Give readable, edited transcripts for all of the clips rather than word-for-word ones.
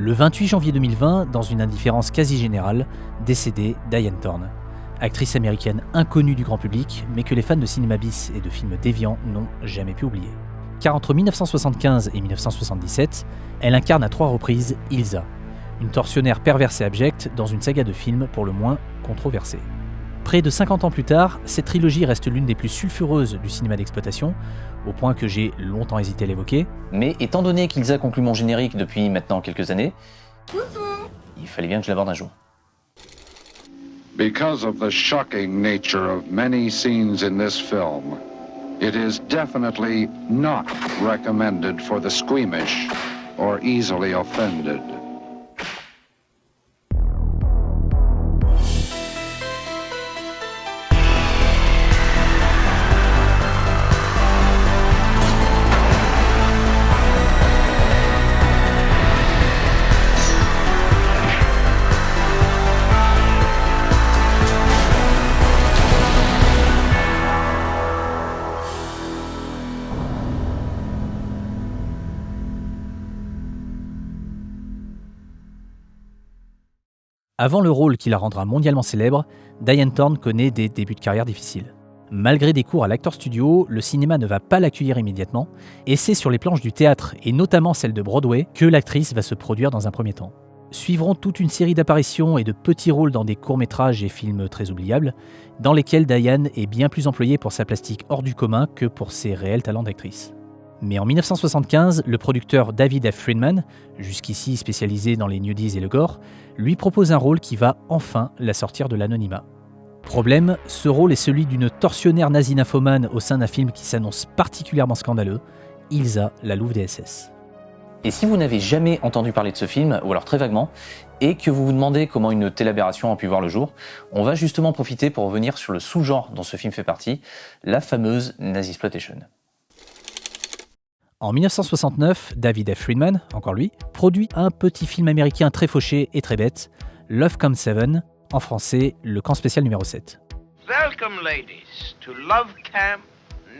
Le 28 janvier 2020, dans une indifférence quasi générale, décédée Diane Thorne. Actrice américaine inconnue du grand public, mais que les fans de cinéma bis et de films déviants n'ont jamais pu oublier. Car entre 1975 et 1977, elle incarne à 3 reprises Ilsa, une tortionnaire perverse et abjecte dans une saga de films pour le moins controversée. Près de 50 ans plus tard, cette trilogie reste l'une des plus sulfureuses du cinéma d'exploitation, au point que j'ai longtemps hésité à l'évoquer. Mais étant donné qu'Ilsa conclut mon générique depuis maintenant quelques années, il fallait bien que je l'aborde un jour. Because of the shocking nature of many scenes in this film, it is definitely not recommended for the squeamish or easily offended. Avant le rôle qui la rendra mondialement célèbre, Diane Thorne connaît des débuts de carrière difficiles. Malgré des cours à l'Actors Studio, le cinéma ne va pas l'accueillir immédiatement, et c'est sur les planches du théâtre, et notamment celle de Broadway, que l'actrice va se produire dans un premier temps. Suivront toute une série d'apparitions et de petits rôles dans des courts-métrages et films très oubliables, dans lesquels Diane est bien plus employée pour sa plastique hors du commun que pour ses réels talents d'actrice. Mais en 1975, le producteur David F. Friedman, jusqu'ici spécialisé dans les nudies et le gore, lui propose un rôle qui va enfin la sortir de l'anonymat. Problème, ce rôle est celui d'une tortionnaire nazie nymphomane au sein d'un film qui s'annonce particulièrement scandaleux, Ilsa, la louve des SS. Et si vous n'avez jamais entendu parler de ce film, ou alors très vaguement, et que vous vous demandez comment une telle aberration a pu voir le jour, on va justement profiter pour revenir sur le sous-genre dont ce film fait partie, la fameuse Nazisploitation. En 1969, David F. Friedman, encore lui, produit un petit film américain très fauché et très bête, Love Camp 7, en français, le camp spécial numéro 7. Welcome ladies to Love Camp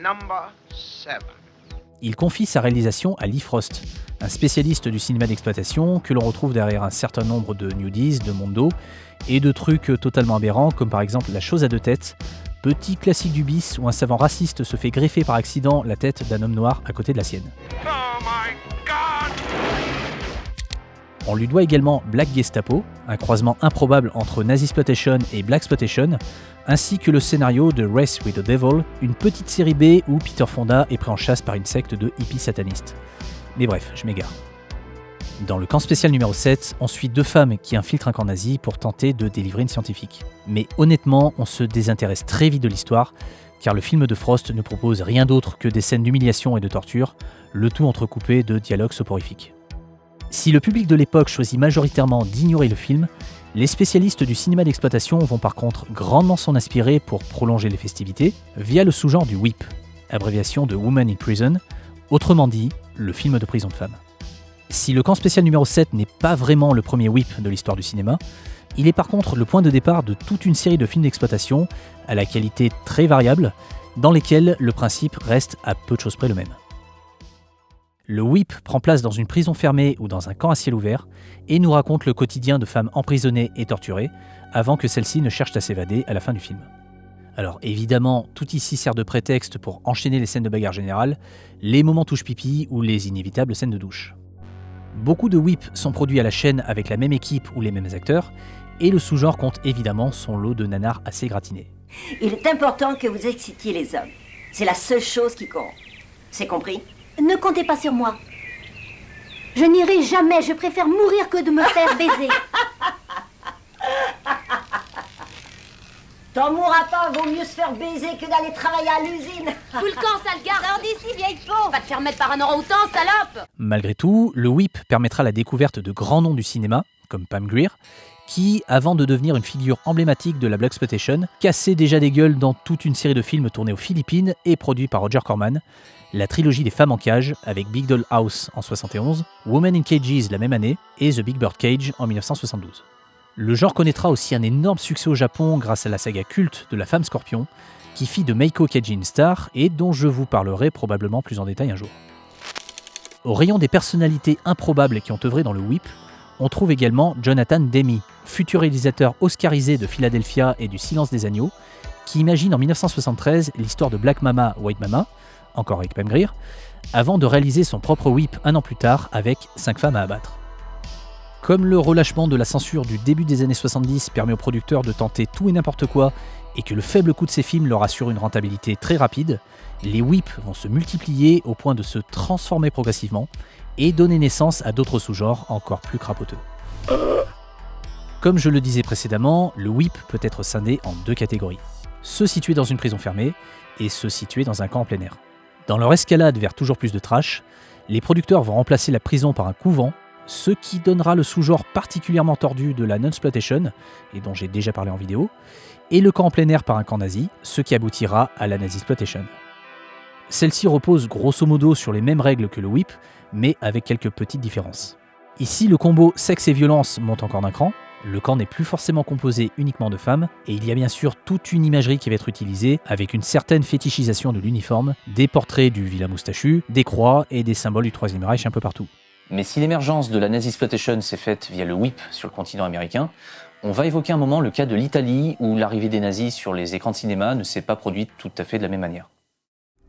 number 7. Il confie sa réalisation à Lee Frost, un spécialiste du cinéma d'exploitation que l'on retrouve derrière un certain nombre de nudies, de mondo et de trucs totalement aberrants comme par exemple La chose à 2 têtes, petit classique du bis où un savant raciste se fait greffer par accident la tête d'un homme noir à côté de la sienne. Oh my God! On lui doit également Black Gestapo, un croisement improbable entre Nazisploitation et Blaxploitation, ainsi que le scénario de Race with the Devil, une petite série B où Peter Fonda est pris en chasse par une secte de hippies satanistes. Mais bref, je m'égare. Dans le camp spécial numéro 7, on suit 2 femmes qui infiltrent un camp nazi pour tenter de délivrer une scientifique. Mais honnêtement, on se désintéresse très vite de l'histoire, car le film de Frost ne propose rien d'autre que des scènes d'humiliation et de torture, le tout entrecoupé de dialogues soporifiques. Si le public de l'époque choisit majoritairement d'ignorer le film, les spécialistes du cinéma d'exploitation vont par contre grandement s'en inspirer pour prolonger les festivités via le sous-genre du WIP, abréviation de Woman in Prison, autrement dit, le film de prison de femmes. Si le camp spécial numéro 7 n'est pas vraiment le premier WIP de l'histoire du cinéma, il est par contre le point de départ de toute une série de films d'exploitation à la qualité très variable, dans lesquels le principe reste à peu de choses près le même. Le WIP prend place dans une prison fermée ou dans un camp à ciel ouvert et nous raconte le quotidien de femmes emprisonnées et torturées avant que celles-ci ne cherchent à s'évader à la fin du film. Alors évidemment, tout ici sert de prétexte pour enchaîner les scènes de bagarre générale, les moments touche pipi ou les inévitables scènes de douche. Beaucoup de WIP sont produits à la chaîne avec la même équipe ou les mêmes acteurs, et le sous-genre compte évidemment son lot de nanars assez gratinés. Il est important que vous excitiez les hommes. C'est la seule chose qui compte. C'est compris ? Ne comptez pas sur moi. Je n'irai jamais, je préfère mourir que de me faire baiser. T'en mourras pas, vaut mieux se faire baiser que d'aller travailler à l'usine. Fous le camp, sale garde. Sors d'ici, vieille peau. Va te faire mettre par un orang-outan, salope. Malgré tout, le WIP permettra la découverte de grands noms du cinéma, comme Pam Grier, qui, avant de devenir une figure emblématique de la Blaxploitation, cassait déjà des gueules dans toute une série de films tournés aux Philippines et produits par Roger Corman, la trilogie des femmes en cage avec Big Doll House en 71, Woman in Cages la même année et The Big Bird Cage en 1972. Le genre connaîtra aussi un énorme succès au Japon grâce à la saga culte de la femme scorpion, qui fit de Meiko Kaji une star et dont je vous parlerai probablement plus en détail un jour. Au rayon des personnalités improbables qui ont œuvré dans le WIP, On trouve également Jonathan Demme, futur réalisateur oscarisé de Philadelphia et du Silence des agneaux, qui imagine en 1973 l'histoire de Black Mama, White Mama, encore avec Pam Grier, avant de réaliser son propre Whip un an plus tard avec 5 femmes à abattre. Comme le relâchement de la censure du début des années 70 permet aux producteurs de tenter tout et n'importe quoi et que le faible coût de ces films leur assure une rentabilité très rapide, les whips vont se multiplier au point de se transformer progressivement et donner naissance à d'autres sous-genres encore plus crapoteux. Comme je le disais précédemment, le whip peut être scindé en 2 catégories. Ceux situés dans une prison fermée et ceux situés dans un camp en plein air. Dans leur escalade vers toujours plus de trash, les producteurs vont remplacer la prison par un couvent, ce qui donnera le sous-genre particulièrement tordu de la nunsploitation, et dont j'ai déjà parlé en vidéo, et le camp en plein air par un camp nazi, ce qui aboutira à la nazisploitation. Celle-ci repose grosso modo sur les mêmes règles que le whip, mais avec quelques petites différences. Ici, le combo sexe et violence monte encore d'un cran, le camp n'est plus forcément composé uniquement de femmes, et il y a bien sûr toute une imagerie qui va être utilisée, avec une certaine fétichisation de l'uniforme, des portraits du vilain moustachu, des croix et des symboles du Troisième Reich un peu partout. Mais si l'émergence de la nazisploitation s'est faite via le whip sur le continent américain, on va évoquer un moment le cas de l'Italie où l'arrivée des nazis sur les écrans de cinéma ne s'est pas produite tout à fait de la même manière.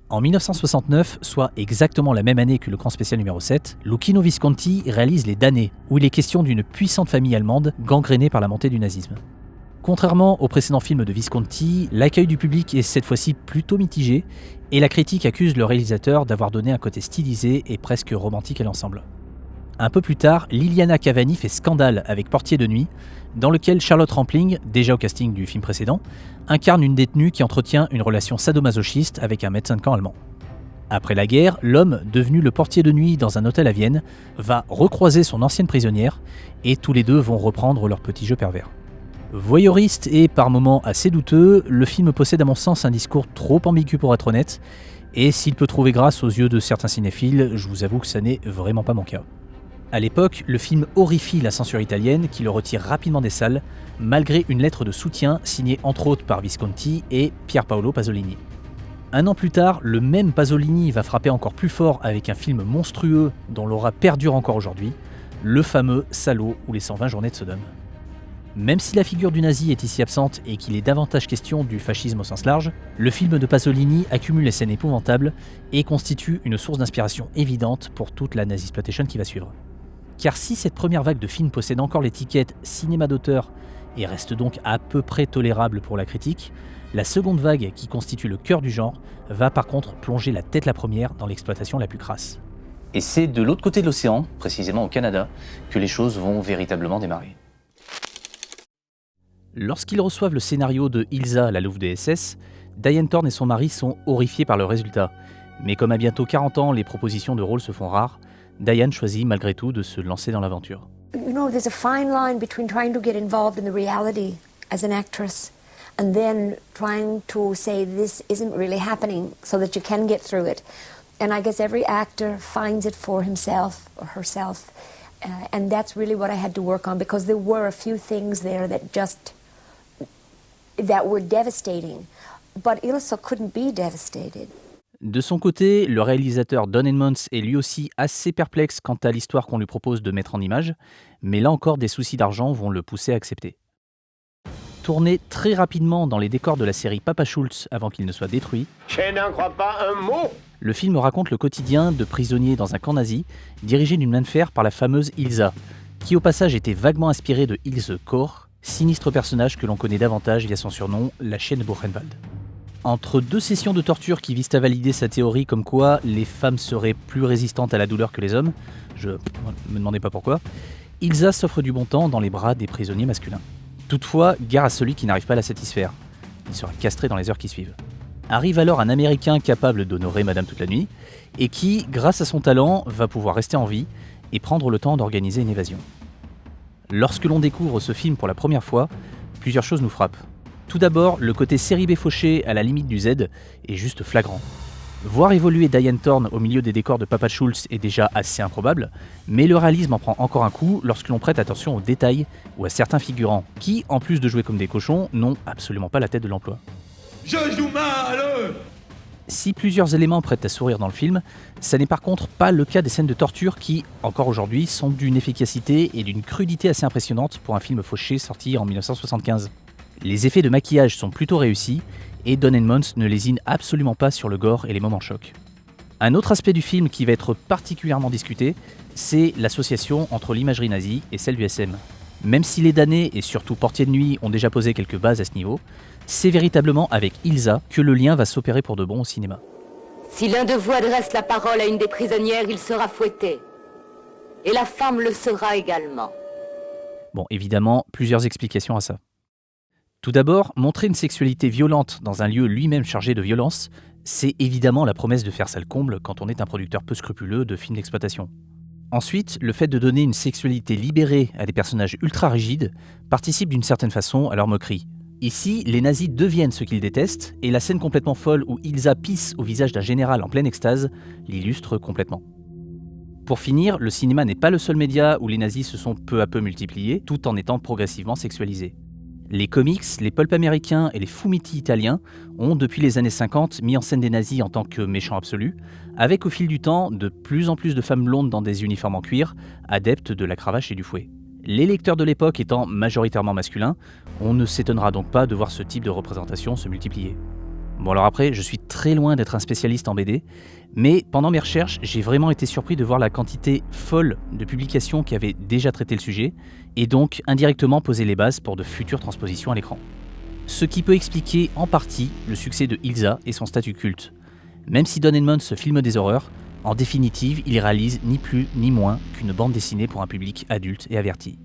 En 1969, soit exactement la même année que le Camp spécial numéro 7, Luchino Visconti réalise Les Damnés, où il est question d'une puissante famille allemande gangrénée par la montée du nazisme. Contrairement au précédent film de Visconti, l'accueil du public est cette fois-ci plutôt mitigé, et la critique accuse le réalisateur d'avoir donné un côté stylisé et presque romantique à l'ensemble. Un peu plus tard, Liliana Cavani fait scandale avec Portier de nuit, dans lequel Charlotte Rampling, déjà au casting du film précédent, incarne une détenue qui entretient une relation sadomasochiste avec un médecin de camp allemand. Après la guerre, l'homme, devenu le portier de nuit dans un hôtel à Vienne, va recroiser son ancienne prisonnière, et tous les deux vont reprendre leur petit jeu pervers. Voyeuriste et par moments assez douteux, le film possède à mon sens un discours trop ambigu pour être honnête, et s'il peut trouver grâce aux yeux de certains cinéphiles, je vous avoue que ça n'est vraiment pas mon cas. À l'époque, le film horrifie la censure italienne qui le retire rapidement des salles, malgré une lettre de soutien signée entre autres par Visconti et Pier Paolo Pasolini. Un an plus tard, le même Pasolini va frapper encore plus fort avec un film monstrueux dont l'aura perdure encore aujourd'hui, le fameux Salaud ou les 120 journées de Sodome. Même si la figure du nazi est ici absente et qu'il est davantage question du fascisme au sens large, le film de Pasolini accumule les scènes épouvantables et constitue une source d'inspiration évidente pour toute la nazisploitation qui va suivre. Car si cette première vague de films possède encore l'étiquette cinéma d'auteur et reste donc à peu près tolérable pour la critique, la seconde vague, qui constitue le cœur du genre, va par contre plonger la tête la première dans l'exploitation la plus crasse. Et c'est de l'autre côté de l'océan, précisément au Canada, que les choses vont véritablement démarrer. Lorsqu'ils reçoivent le scénario de Ilsa, la louve des SS, Diane Thorne et son mari sont horrifiés par le résultat. Mais comme à bientôt 40 ans, les propositions de rôle se font rares, Diane choisit malgré tout de se lancer dans l'aventure. You know, there's a fine line between trying to get involved in the reality as an actress and then trying to say this isn't really happening so that you can get through it. And I guess every actor finds it for himself or herself. And that's really what I had to work on because there were a few things there that were devastating. But Ilsa couldn't be devastated. De son côté, le réalisateur Don Edmonds est lui aussi assez perplexe quant à l'histoire qu'on lui propose de mettre en image, mais là encore des soucis d'argent vont le pousser à accepter. Tourné très rapidement dans les décors de la série Papa Schultz avant qu'il ne soit détruit, Je n'en crois pas un mot. Le film raconte le quotidien de prisonniers dans un camp nazi, dirigé d'une main de fer par la fameuse Ilsa, qui au passage était vaguement inspirée de Ilse Koch, sinistre personnage que l'on connaît davantage via son surnom, la chienne Buchenwald. Entre deux sessions de torture qui visent à valider sa théorie comme quoi les femmes seraient plus résistantes à la douleur que les hommes, je me demandais pas pourquoi, Ilsa s'offre du bon temps dans les bras des prisonniers masculins. Toutefois, gare à celui qui n'arrive pas à la satisfaire. Il sera castré dans les heures qui suivent. Arrive alors un Américain capable d'honorer Madame toute la nuit, et qui, grâce à son talent, va pouvoir rester en vie et prendre le temps d'organiser une évasion. Lorsque l'on découvre ce film pour la première fois, plusieurs choses nous frappent. Tout d'abord, le côté série B fauché à la limite du Z est juste flagrant. Voir évoluer Diane Thorne au milieu des décors de Papa Schultz est déjà assez improbable, mais le réalisme en prend encore un coup lorsque l'on prête attention aux détails ou à certains figurants qui, en plus de jouer comme des cochons, n'ont absolument pas la tête de l'emploi. Je joue mal. Si plusieurs éléments prêtent à sourire dans le film, ça n'est par contre pas le cas des scènes de torture qui, encore aujourd'hui, sont d'une efficacité et d'une crudité assez impressionnantes pour un film fauché sorti en 1975. Les effets de maquillage sont plutôt réussis et Don Edmonds ne lésine absolument pas sur le gore et les moments chocs. Un autre aspect du film qui va être particulièrement discuté, c'est l'association entre l'imagerie nazie et celle du SM. Même si les damnés et surtout Portier de nuit ont déjà posé quelques bases à ce niveau, c'est véritablement avec Ilsa que le lien va s'opérer pour de bon au cinéma. Si l'un de vous adresse la parole à une des prisonnières, il sera fouetté. Et la femme le sera également. Bon, évidemment, plusieurs explications à ça. Tout d'abord, montrer une sexualité violente dans un lieu lui-même chargé de violence, c'est évidemment la promesse de faire ça le comble quand on est un producteur peu scrupuleux de films d'exploitation. Ensuite, le fait de donner une sexualité libérée à des personnages ultra rigides participe d'une certaine façon à leur moquerie. Ici, les nazis deviennent ce qu'ils détestent, et la scène complètement folle où Ilsa pisse au visage d'un général en pleine extase l'illustre complètement. Pour finir, le cinéma n'est pas le seul média où les nazis se sont peu à peu multipliés, tout en étant progressivement sexualisés. Les comics, les pulps américains et les fumetti italiens ont, depuis les années 50, mis en scène des nazis en tant que méchants absolus, avec au fil du temps de plus en plus de femmes blondes dans des uniformes en cuir, adeptes de la cravache et du fouet. Les lecteurs de l'époque étant majoritairement masculins, on ne s'étonnera donc pas de voir ce type de représentation se multiplier. Bon alors après, je suis très loin d'être un spécialiste en BD, mais pendant mes recherches, j'ai vraiment été surpris de voir la quantité folle de publications qui avaient déjà traité le sujet, et donc indirectement posé les bases pour de futures transpositions à l'écran. Ce qui peut expliquer en partie le succès de Ilsa et son statut culte. Même si Don Edmonds se filme des horreurs, en définitive, il réalise ni plus ni moins qu'une bande dessinée pour un public adulte et averti.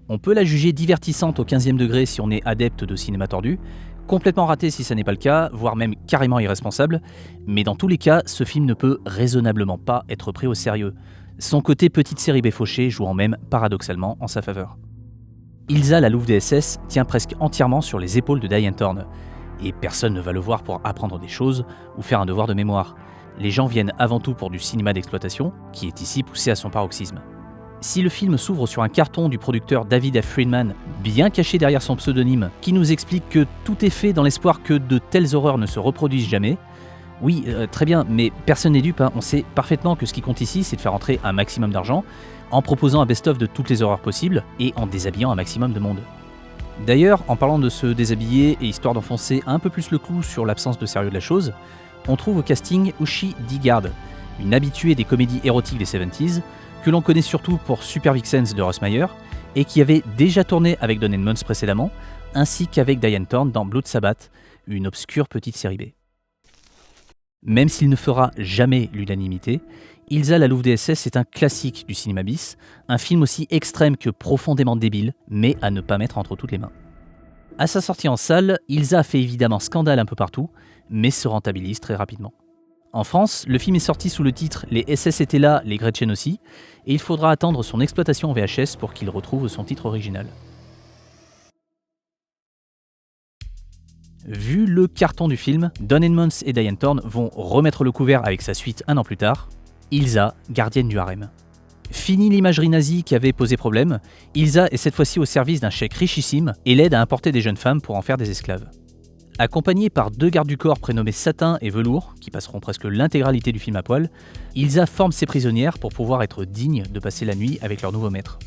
On peut la juger divertissante au 15e degré si on est adepte de cinéma tordu, complètement ratée si ça n'est pas le cas, voire même carrément irresponsable, mais dans tous les cas, ce film ne peut raisonnablement pas être pris au sérieux, son côté petite série B fauchée jouant même paradoxalement en sa faveur. Ilsa, la louve des SS, tient presque entièrement sur les épaules de Diane Thorne, et personne ne va le voir pour apprendre des choses ou faire un devoir de mémoire. Les gens viennent avant tout pour du cinéma d'exploitation, qui est ici poussé à son paroxysme. Si le film s'ouvre sur un carton du producteur David F. Friedman, bien caché derrière son pseudonyme, qui nous explique que tout est fait dans l'espoir que de telles horreurs ne se reproduisent jamais, oui, très bien, mais personne n'est dupe, hein. On sait parfaitement que ce qui compte ici, c'est de faire entrer un maximum d'argent, en proposant un best-of de toutes les horreurs possibles, et en déshabillant un maximum de monde. D'ailleurs, en parlant de se déshabiller et histoire d'enfoncer un peu plus le clou sur l'absence de sérieux de la chose, on trouve au casting Uschi Digard, une habituée des comédies érotiques des 70s, que l'on connaît surtout pour Super Vixens de Russ Meyer, et qui avait déjà tourné avec Don Edmonds précédemment, ainsi qu'avec Diane Thorne dans Blood Sabbath, une obscure petite série B. Même s'il ne fera jamais l'unanimité, Ilsa, la louve des SS est un classique du cinéma bis, un film aussi extrême que profondément débile, mais à ne pas mettre entre toutes les mains. À sa sortie en salle, Ilsa a fait évidemment scandale un peu partout, mais se rentabilise très rapidement. En France, le film est sorti sous le titre « Les SS étaient là, les Gretchen aussi », et il faudra attendre son exploitation en VHS pour qu'il retrouve son titre original. Vu le carton du film, Don Edmonds et Diane Thorne vont remettre le couvert avec sa suite un an plus tard, Ilsa, gardienne du harem. Fini l'imagerie nazie qui avait posé problème, Ilsa est cette fois-ci au service d'un cheik richissime et l'aide à importer des jeunes femmes pour en faire des esclaves. Accompagnée par 2 gardes du corps prénommés Satin et Velours, qui passeront presque l'intégralité du film à poil, Ilsa forme ses prisonnières pour pouvoir être dignes de passer la nuit avec leur nouveau maître.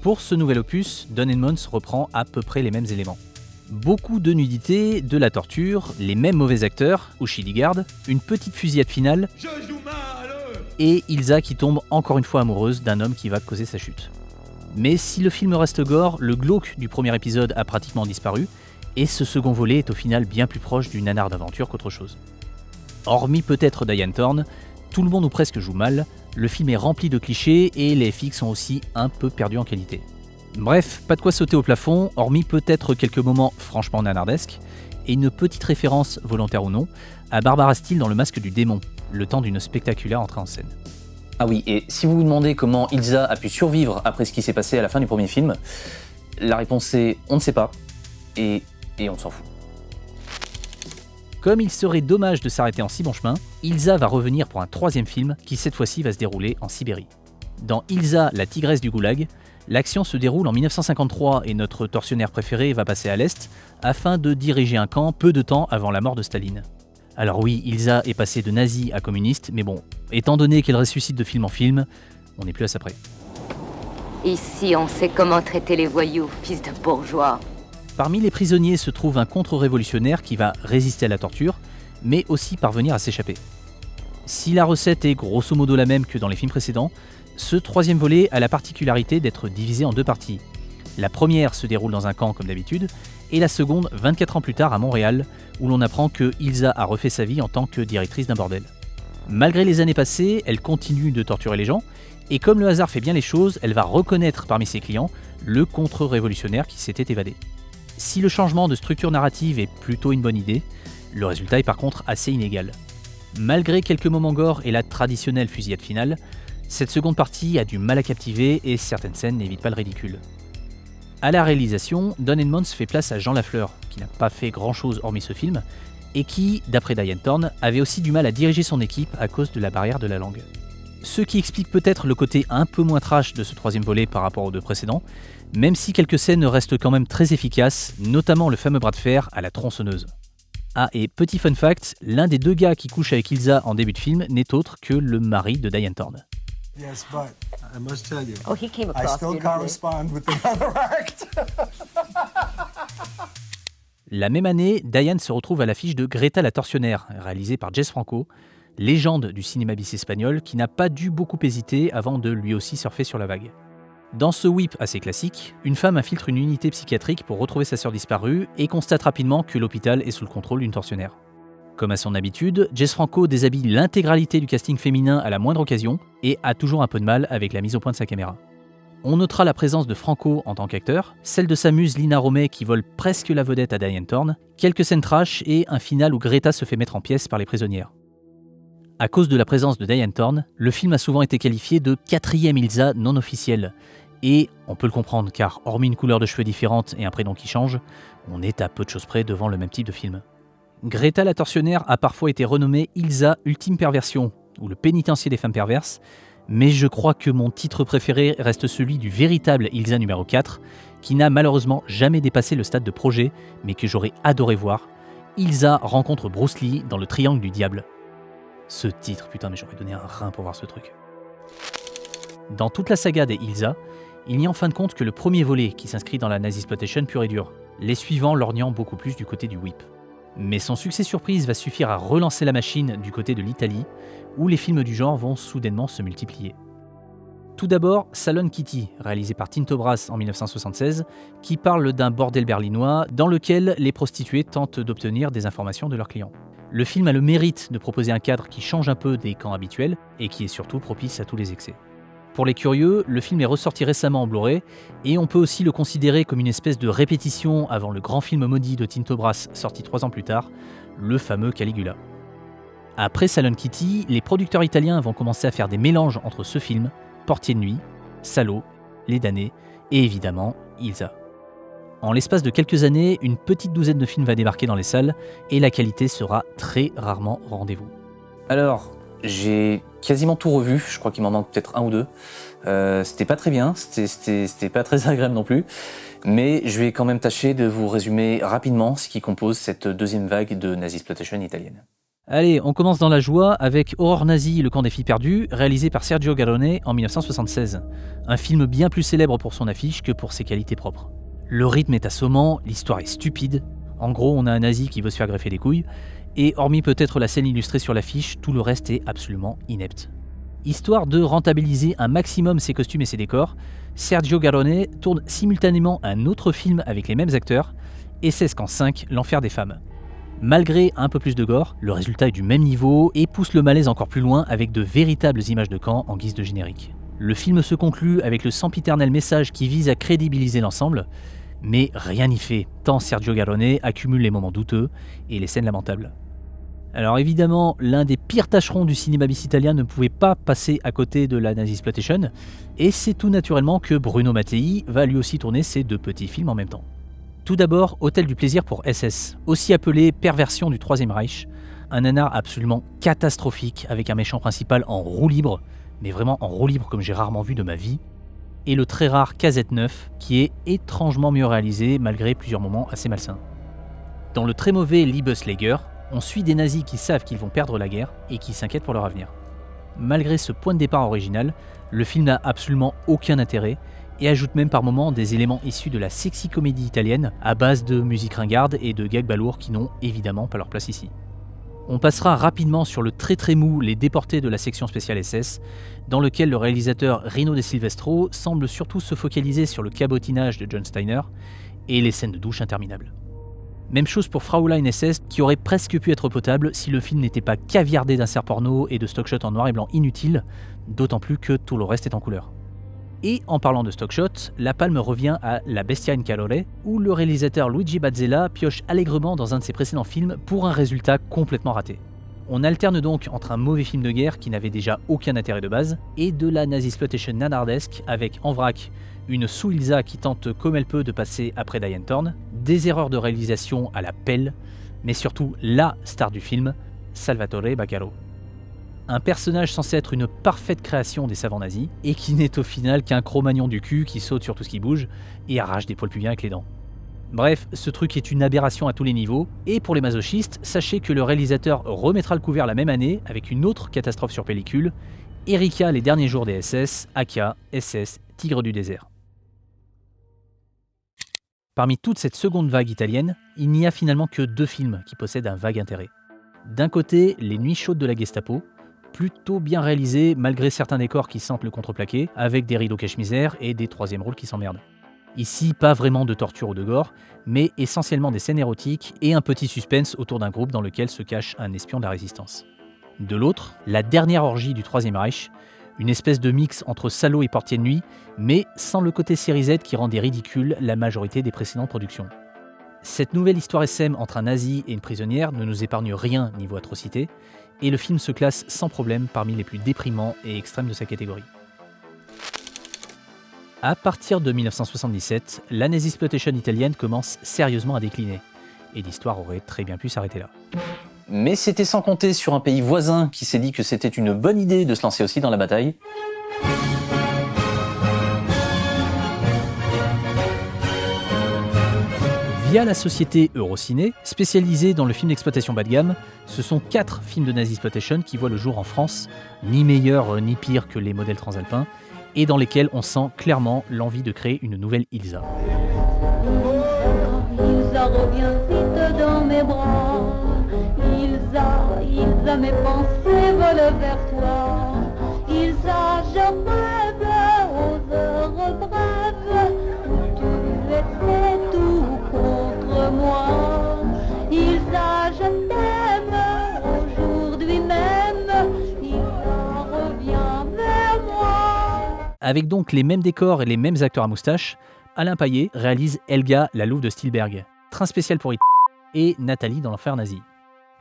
Pour ce nouvel opus, Don Edmonds reprend à peu près les mêmes éléments. Beaucoup de nudité, de la torture, les mêmes mauvais acteurs, Uschi Digard, une petite fusillade finale, et Ilsa qui tombe encore une fois amoureuse d'un homme qui va causer sa chute. Mais si le film reste gore, le glauque du premier épisode a pratiquement disparu, et ce second volet est au final bien plus proche du nanar d'aventure qu'autre chose. Hormis peut-être Diane Thorne, tout le monde ou presque joue mal, le film est rempli de clichés et les FX sont aussi un peu perdus en qualité. Bref, pas de quoi sauter au plafond, hormis peut-être quelques moments franchement nanardesques, et une petite référence, volontaire ou non, à Barbara Steele dans Le Masque du Démon, le temps d'une spectaculaire entrée en scène. Ah oui, et si vous vous demandez comment Ilsa a pu survivre après ce qui s'est passé à la fin du premier film, la réponse est on ne sait pas, et on s'en fout. Comme il serait dommage de s'arrêter en si bon chemin, Ilsa va revenir pour un 3e film qui cette fois-ci va se dérouler en Sibérie. Dans Ilsa, la tigresse du goulag, l'action se déroule en 1953 et notre tortionnaire préféré va passer à l'Est afin de diriger un camp peu de temps avant la mort de Staline. Alors oui, Ilsa est passée de nazie à communiste, mais bon, étant donné qu'elle ressuscite de film en film, on n'est plus à ça près. Ici, on sait comment traiter les voyous, fils de bourgeois. Parmi les prisonniers se trouve un contre-révolutionnaire qui va résister à la torture, mais aussi parvenir à s'échapper. Si la recette est grosso modo la même que dans les films précédents, ce troisième volet a la particularité d'être divisé en deux parties. La première se déroule dans un camp comme d'habitude, et la seconde 24 ans plus tard à Montréal, où l'on apprend que Ilsa a refait sa vie en tant que directrice d'un bordel. Malgré les années passées, elle continue de torturer les gens, et comme le hasard fait bien les choses, elle va reconnaître parmi ses clients le contre-révolutionnaire qui s'était évadé. Si le changement de structure narrative est plutôt une bonne idée, le résultat est par contre assez inégal. Malgré quelques moments gore et la traditionnelle fusillade finale, cette seconde partie a du mal à captiver et certaines scènes n'évitent pas le ridicule. À la réalisation, Don Edmonds fait place à Jean Lafleur, qui n'a pas fait grand chose hormis ce film, et qui, d'après Diane Thorne, avait aussi du mal à diriger son équipe à cause de la barrière de la langue. Ce qui explique peut-être le côté un peu moins trash de ce troisième volet par rapport aux deux précédents, même si quelques scènes restent quand même très efficaces, notamment le fameux bras de fer à la tronçonneuse. Ah, et petit fun fact, l'un des deux gars qui couche avec Ilsa en début de film n'est autre que le mari de Diane Thorne. Yes, but I must tell you, Oh, he came I across still beautifully. correspond with another act. La même année, Diane se retrouve à l'affiche de Greta la tortionnaire, réalisée par Jess Franco, légende du cinéma bis espagnol qui n'a pas dû beaucoup hésiter avant de lui aussi surfer sur la vague. Dans ce whip assez classique, une femme infiltre une unité psychiatrique pour retrouver sa sœur disparue et constate rapidement que l'hôpital est sous le contrôle d'une tortionnaire. Comme à son habitude, Jess Franco déshabille l'intégralité du casting féminin à la moindre occasion et a toujours un peu de mal avec la mise au point de sa caméra. On notera la présence de Franco en tant qu'acteur, celle de sa muse Lina Romay qui vole presque la vedette à Diane Thorne, quelques scènes trash et un final où Greta se fait mettre en pièces par les prisonnières. À cause de la présence de Diane Thorne, le film a souvent été qualifié de quatrième Ilsa non officielle. Et on peut le comprendre car, hormis une couleur de cheveux différente et un prénom qui change, on est à peu de choses près devant le même type de film. Greta la tortionnaire a parfois été renommée Ilsa Ultime Perversion, ou le pénitencier des femmes perverses, mais je crois que mon titre préféré reste celui du véritable Ilsa numéro 4, qui n'a malheureusement jamais dépassé le stade de projet, mais que j'aurais adoré voir. Ilsa rencontre Bruce Lee dans le Triangle du Diable. Ce titre, putain mais j'aurais donné un rein pour voir ce truc. Dans toute la saga des Ilsa, il n'y a en fin de compte que le premier volet qui s'inscrit dans la Nazisploitation pure et dure, les suivants lorgnant beaucoup plus du côté du whip. Mais son succès surprise va suffire à relancer la machine du côté de l'Italie, où les films du genre vont soudainement se multiplier. Tout d'abord, Salon Kitty, réalisé par Tinto Brass en 1976, qui parle d'un bordel berlinois dans lequel les prostituées tentent d'obtenir des informations de leurs clients. Le film a le mérite de proposer un cadre qui change un peu des camps habituels et qui est surtout propice à tous les excès. Pour les curieux, le film est ressorti récemment en Blu-ray et on peut aussi le considérer comme une espèce de répétition avant le grand film maudit de Tinto Brass sorti 3 ans plus tard, le fameux Caligula. Après Salon Kitty, les producteurs italiens vont commencer à faire des mélanges entre ce film, Portier de nuit, Salo, Les damnés et évidemment Ilsa. En l'espace de quelques années, une petite douzaine de films va débarquer dans les salles et la qualité sera très rarement au rendez-vous. Alors, j'ai quasiment tout revu, je crois qu'il m'en manque peut-être un ou deux. C'était pas très bien, c'était pas très agréable non plus, mais je vais quand même tâcher de vous résumer rapidement ce qui compose cette deuxième vague de Nazisploitation italienne. Allez, on commence dans la joie avec Horror Nazi, le camp des filles perdues, réalisé par Sergio Garone en 1976. Un film bien plus célèbre pour son affiche que pour ses qualités propres. Le rythme est assommant, l'histoire est stupide. En gros, on a un nazi qui veut se faire greffer des couilles, et hormis peut-être la scène illustrée sur l'affiche, tout le reste est absolument inepte. Histoire de rentabiliser un maximum ses costumes et ses décors, Sergio Garone tourne simultanément un autre film avec les mêmes acteurs, et Sesque 5, L'Enfer des femmes. Malgré un peu plus de gore, le résultat est du même niveau et pousse le malaise encore plus loin avec de véritables images de camp en guise de générique. Le film se conclut avec le sempiternel message qui vise à crédibiliser l'ensemble, mais rien n'y fait, tant Sergio Garone accumule les moments douteux et les scènes lamentables. Alors évidemment, l'un des pires tâcherons du cinéma bis italien ne pouvait pas passer à côté de la Nazisploitation, et c'est tout naturellement que Bruno Mattei va lui aussi tourner ses deux petits films en même temps. Tout d'abord, Hôtel du plaisir pour SS, aussi appelé Perversion du Troisième Reich, un nanar absolument catastrophique avec un méchant principal en roue libre, mais vraiment en roue libre comme j'ai rarement vu de ma vie, et le très rare KZ9 qui est étrangement mieux réalisé malgré plusieurs moments assez malsains. Dans le très mauvais Liebeslager, On suit des nazis qui savent qu'ils vont perdre la guerre et qui s'inquiètent pour leur avenir. Malgré ce point de départ original, le film n'a absolument aucun intérêt et ajoute même par moments des éléments issus de la sexy comédie italienne à base de musique ringarde et de gags balourds qui n'ont évidemment pas leur place ici. On passera rapidement sur le très mou Les Déportés de la section spéciale SS, dans lequel le réalisateur Rino De Silvestro semble surtout se focaliser sur le cabotinage de John Steiner et les scènes de douche interminables. Même chose pour Fraulein SS, qui aurait presque pu être potable si le film n'était pas caviardé d'inserts porno et de stock shots en noir et blanc inutiles, d'autant plus que tout le reste est en couleur. Et en parlant de stock shots, la palme revient à La Bestia in Calore, où le réalisateur Luigi Bazzella pioche allègrement dans un de ses précédents films pour un résultat complètement raté. On alterne donc entre un mauvais film de guerre qui n'avait déjà aucun intérêt de base, et de la nazi-exploitation nanardesque avec en vrac une Sue Ilsa qui tente comme elle peut de passer après Diane Thorne, des erreurs de réalisation à la pelle, mais surtout la star du film, Salvatore Baccaro. Un personnage censé être une parfaite création des savants nazis, et qui n'est au final qu'un Cro-Magnon du cul qui saute sur tout ce qui bouge et arrache des poils pubiens avec les dents. Bref, ce truc est une aberration à tous les niveaux, et pour les masochistes, sachez que le réalisateur remettra le couvert la même année avec une autre catastrophe sur pellicule, Erika, les derniers jours des SS, aka SS, Tigre du désert. Parmi toute cette seconde vague italienne, il n'y a finalement que 2 films qui possèdent un vague intérêt. D'un côté, Les Nuits chaudes de la Gestapo, plutôt bien réalisé malgré certains décors qui sentent le contreplaqué, avec des rideaux cache-misère et des troisième rôles qui s'emmerdent. Ici, pas vraiment de torture ou de gore, mais essentiellement des scènes érotiques et un petit suspense autour d'un groupe dans lequel se cache un espion de la résistance. De l'autre, La dernière orgie du Troisième Reich, une espèce de mix entre salaud et portier de nuit, mais sans le côté série Z qui rendait ridicule la majorité des précédentes productions. Cette nouvelle histoire SM entre un nazi et une prisonnière ne nous épargne rien niveau atrocité, et le film se classe sans problème parmi les plus déprimants et extrêmes de sa catégorie. À partir de 1977, la nazi-exploitation italienne commence sérieusement à décliner, et l'histoire aurait très bien pu s'arrêter là. Mais c'était sans compter sur un pays voisin qui s'est dit que c'était une bonne idée de se lancer aussi dans la bataille. Via la société Eurociné, spécialisée dans le film d'exploitation bas de gamme, ce sont 4 films de nazi-exploitation qui voient le jour en France, ni meilleurs ni pires que les modèles transalpins, et dans lesquels on sent clairement l'envie de créer une nouvelle Ilsa. Ilsa, reviens vite dans mes bras. Ilsa, mes pensées volent vers toi. Ilsa, je rêve aux heures brèves où tu étais tout contre moi. Ilsa, je t'aime aujourd'hui même. Ilsa, reviens vers moi. Avec donc les mêmes décors et les mêmes acteurs à moustache, Alain Payet réalise Helga, la louve de Spielberg, train spécial pour et Nathalie dans l'enfer nazi.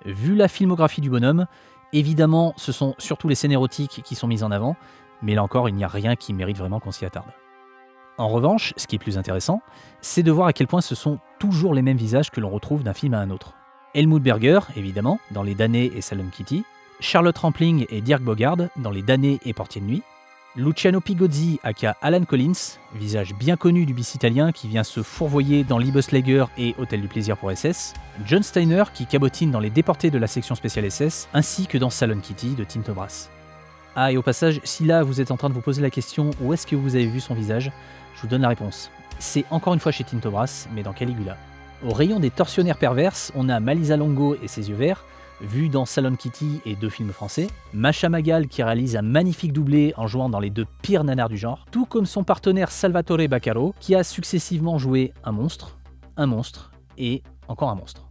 Vu la filmographie du bonhomme, évidemment, ce sont surtout les scènes érotiques qui sont mises en avant, mais là encore, il n'y a rien qui mérite vraiment qu'on s'y attarde. En revanche, ce qui est plus intéressant, c'est de voir à quel point ce sont toujours les mêmes visages que l'on retrouve d'un film à un autre. Helmut Berger, évidemment, dans Les damnés et Salon Kitty, Charlotte Rampling et Dirk Bogarde dans Les damnés et Portier de nuit, Luciano Pigozzi aka Alan Collins, visage bien connu du bis italien qui vient se fourvoyer dans Liebesleger et Hôtel du plaisir pour SS, John Steiner qui cabotine dans Les déportés de la section spéciale SS, ainsi que dans Salon Kitty de Tinto Brass. Ah, et au passage, si là vous êtes en train de vous poser la question où est-ce que vous avez vu son visage, je vous donne la réponse. C'est encore une fois chez Tinto Brass, mais dans Caligula. Au rayon des tortionnaires perverses, on a Malisa Longo et ses yeux verts, vue dans Salon Kitty et 2 films français, Masha Magal qui réalise un magnifique doublé en jouant dans les 2 pires nanars du genre, tout comme son partenaire Salvatore Baccaro qui a successivement joué un monstre et encore un monstre.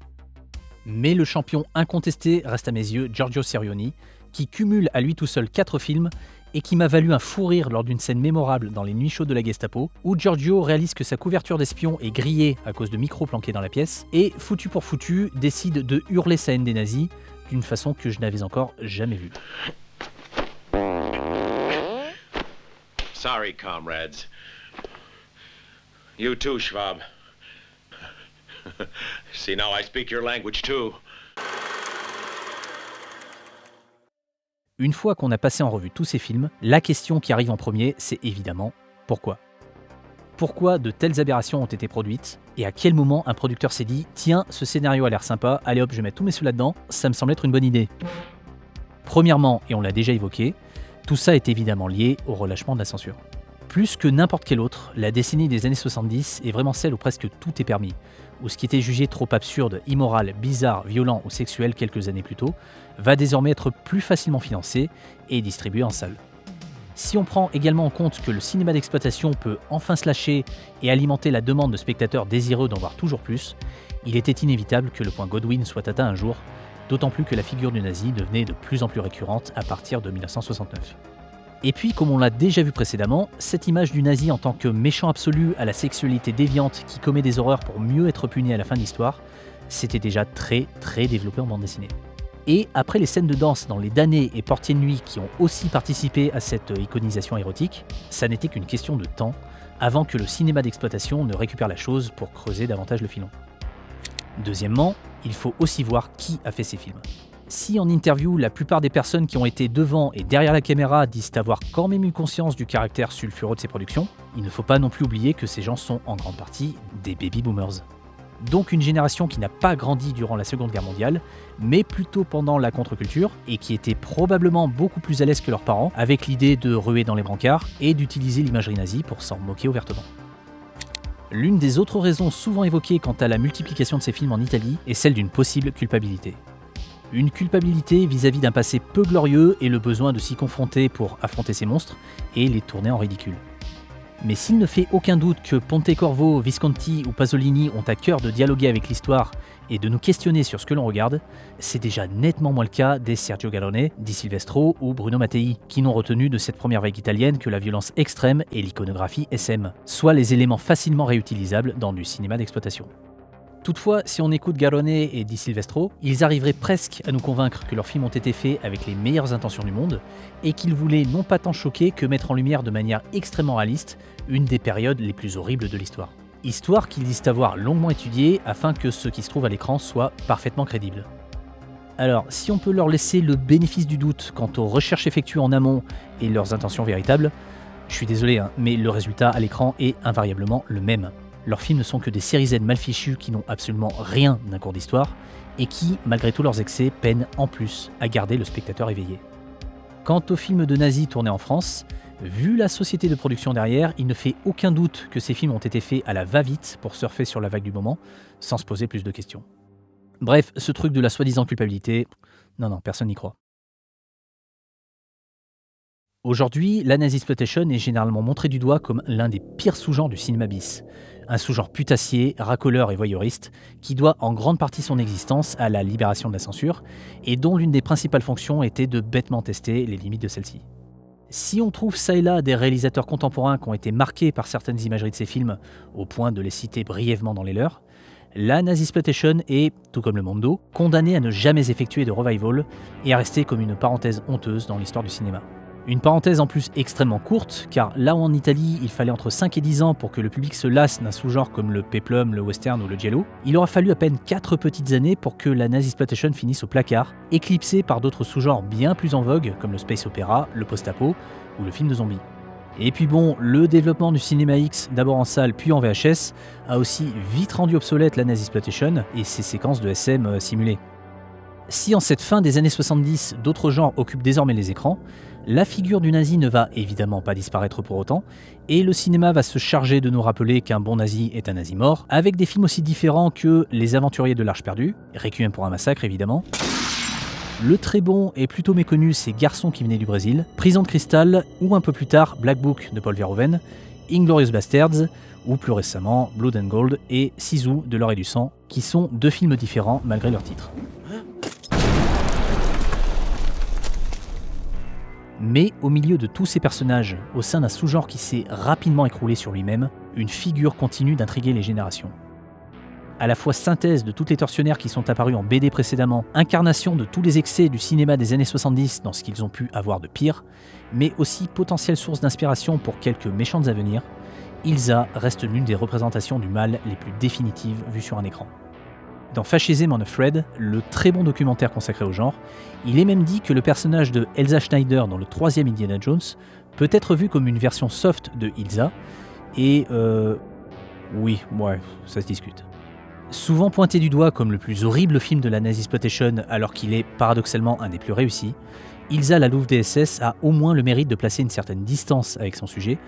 Mais le champion incontesté reste à mes yeux Giorgio Serioni, qui cumule à lui tout seul 4 films et qui m'a valu un fou rire lors d'une scène mémorable dans Les Nuits chaudes de la Gestapo, où Giorgio réalise que sa couverture d'espion est grillée à cause de micros planqués dans la pièce, et foutu pour foutu, décide de hurler sa haine des nazis d'une façon que je n'avais encore jamais vue. Sorry, comrades. You too, Schwab. See, now I speak your language too. Une fois qu'on a passé en revue tous ces films, la question qui arrive en premier, c'est évidemment pourquoi ? Pourquoi de telles aberrations ont été produites et à quel moment un producteur s'est dit « Tiens, ce scénario a l'air sympa, allez hop, je vais mettre tous mes sous là-dedans, ça me semble être une bonne idée ». Premièrement, et on l'a déjà évoqué, tout ça est évidemment lié au relâchement de la censure. Plus que n'importe quelle autre, la décennie des années 70 est vraiment celle où presque tout est permis, où ce qui était jugé trop absurde, immoral, bizarre, violent ou sexuel quelques années plus tôt, va désormais être plus facilement financé et distribué en salle. Si on prend également en compte que le cinéma d'exploitation peut enfin se lâcher et alimenter la demande de spectateurs désireux d'en voir toujours plus, il était inévitable que le point Godwin soit atteint un jour, d'autant plus que la figure du nazi devenait de plus en plus récurrente à partir de 1969. Et puis, comme on l'a déjà vu précédemment, cette image du nazi en tant que méchant absolu à la sexualité déviante qui commet des horreurs pour mieux être puni à la fin de l'histoire, c'était déjà très développé en bande dessinée. Et après les scènes de danse dans Les Damnés et Portier de nuit qui ont aussi participé à cette iconisation érotique, ça n'était qu'une question de temps avant que le cinéma d'exploitation ne récupère la chose pour creuser davantage le filon. Deuxièmement, il faut aussi voir qui a fait ces films. Si en interview, la plupart des personnes qui ont été devant et derrière la caméra disent avoir quand même eu conscience du caractère sulfureux de ces productions, il ne faut pas non plus oublier que ces gens sont en grande partie des baby-boomers. Donc une génération qui n'a pas grandi durant la Seconde Guerre mondiale, mais plutôt pendant la contre-culture, et qui était probablement beaucoup plus à l'aise que leurs parents, avec l'idée de ruer dans les brancards et d'utiliser l'imagerie nazie pour s'en moquer ouvertement. L'une des autres raisons souvent évoquées quant à la multiplication de ces films en Italie est celle d'une possible culpabilité. Une culpabilité vis-à-vis d'un passé peu glorieux et le besoin de s'y confronter pour affronter ces monstres et les tourner en ridicule. Mais s'il ne fait aucun doute que Pontecorvo, Visconti ou Pasolini ont à cœur de dialoguer avec l'histoire et de nous questionner sur ce que l'on regarde, c'est déjà nettement moins le cas des Sergio Leone, Di Silvestro ou Bruno Mattei, qui n'ont retenu de cette première vague italienne que la violence extrême et l'iconographie SM, soit les éléments facilement réutilisables dans du cinéma d'exploitation. Toutefois, si on écoute Garrone et Di Silvestro, ils arriveraient presque à nous convaincre que leurs films ont été faits avec les meilleures intentions du monde et qu'ils voulaient non pas tant choquer que mettre en lumière de manière extrêmement réaliste une des périodes les plus horribles de l'histoire. Histoire qu'ils disent avoir longuement étudiée afin que ce qui se trouve à l'écran soit parfaitement crédible. Alors, si on peut leur laisser le bénéfice du doute quant aux recherches effectuées en amont et leurs intentions véritables, je suis désolé, mais le résultat à l'écran est invariablement le même. Leurs films ne sont que des séries Z mal fichues qui n'ont absolument rien d'un cours d'histoire et qui, malgré tous leurs excès, peinent en plus à garder le spectateur éveillé. Quant aux films de nazis tournés en France, vu la société de production derrière, il ne fait aucun doute que ces films ont été faits à la va-vite pour surfer sur la vague du moment, sans se poser plus de questions. Bref, ce truc de la soi-disant culpabilité, non, personne n'y croit. Aujourd'hui, la nazisploitation est généralement montrée du doigt comme l'un des pires sous-genres du cinéma bis. Un sous-genre putassier, racoleur et voyeuriste, qui doit en grande partie son existence à la libération de la censure, et dont l'une des principales fonctions était de bêtement tester les limites de celle-ci. Si on trouve ça et là des réalisateurs contemporains qui ont été marqués par certaines imageries de ces films, au point de les citer brièvement dans les leurs, la nazisploitation est, tout comme le Mondo, condamnée à ne jamais effectuer de revival et à rester comme une parenthèse honteuse dans l'histoire du cinéma. Une parenthèse en plus extrêmement courte, car là où en Italie il fallait entre 5 et 10 ans pour que le public se lasse d'un sous-genre comme le peplum, le western ou le giallo, il aura fallu à peine 4 petites années pour que la nazisploitation finisse au placard, éclipsée par d'autres sous-genres bien plus en vogue comme le space opéra, le post-apo ou le film de zombies. Et puis bon, le développement du cinéma X, d'abord en salle puis en VHS, a aussi vite rendu obsolète la nazisploitation et ses séquences de SM simulées. Si en cette fin des années 70, d'autres genres occupent désormais les écrans, la figure du nazi ne va évidemment pas disparaître pour autant, et le cinéma va se charger de nous rappeler qu'un bon nazi est un nazi mort, avec des films aussi différents que Les Aventuriers de l'Arche perdue, Requiem pour un massacre évidemment. Le très bon et plutôt méconnu C'est Garçons qui venaient du Brésil, Prison de cristal, ou un peu plus tard Black Book de Paul Verhoeven, Inglourious Basterds, ou plus récemment Blood and Gold et Sisu de l'or et du sang, qui sont deux films différents malgré leur titre. Mais au milieu de tous ces personnages, au sein d'un sous-genre qui s'est rapidement écroulé sur lui-même, une figure continue d'intriguer les générations. À la fois synthèse de toutes les tortionnaires qui sont apparus en BD précédemment, incarnation de tous les excès du cinéma des années 70 dans ce qu'ils ont pu avoir de pire, mais aussi potentielle source d'inspiration pour quelques méchantes à venir, Ilsa reste l'une des représentations du mal les plus définitives vues sur un écran. Dans Fascism on a Thread, le très bon documentaire consacré au genre, il est même dit que le personnage de Elsa Schneider dans le 3e Indiana Jones peut être vu comme une version soft de Ilsa, et oui, ouais, ça se discute. Souvent pointé du doigt comme le plus horrible film de la Nazisploitation alors qu'il est paradoxalement un des plus réussis, Ilsa la Louve DSS a au moins le mérite de placer une certaine distance avec son sujet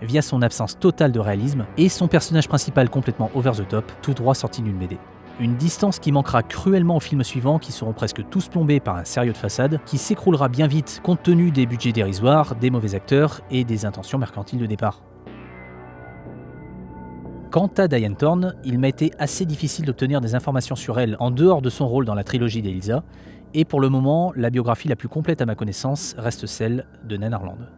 via son absence totale de réalisme et son personnage principal complètement over the top, tout droit sorti d'une BD. Une distance qui manquera cruellement aux films suivants qui seront presque tous plombés par un sérieux de façade qui s'écroulera bien vite compte tenu des budgets dérisoires, des mauvais acteurs et des intentions mercantiles de départ. Quant à Diane Thorne, il m'a été assez difficile d'obtenir des informations sur elle en dehors de son rôle dans la trilogie d'Elsa, et pour le moment, la biographie la plus complète à ma connaissance reste celle de Nan Harland.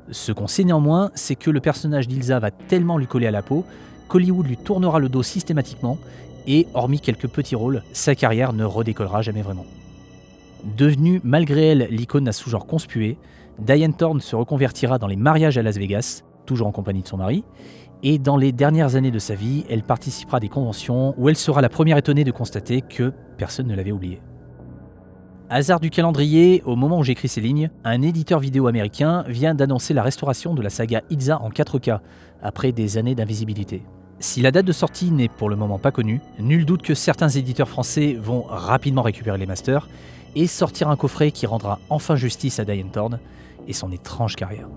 Ce qu'on sait néanmoins, c'est que le personnage d'Ilsa va tellement lui coller à la peau qu'Hollywood lui tournera le dos systématiquement, et hormis quelques petits rôles, sa carrière ne redécollera jamais vraiment. Devenue malgré elle l'icône d'un sous-genre conspué, Diane Thorne se reconvertira dans les mariages à Las Vegas, toujours en compagnie de son mari, et dans les dernières années de sa vie, elle participera à des conventions où elle sera la première étonnée de constater que personne ne l'avait oubliée. Hasard du calendrier, au moment où j'écris ces lignes, un éditeur vidéo américain vient d'annoncer la restauration de la saga Ilsa en 4K, après des années d'invisibilité. Si la date de sortie n'est pour le moment pas connue, nul doute que certains éditeurs français vont rapidement récupérer les masters et sortir un coffret qui rendra enfin justice à Diane Thorne et son étrange carrière.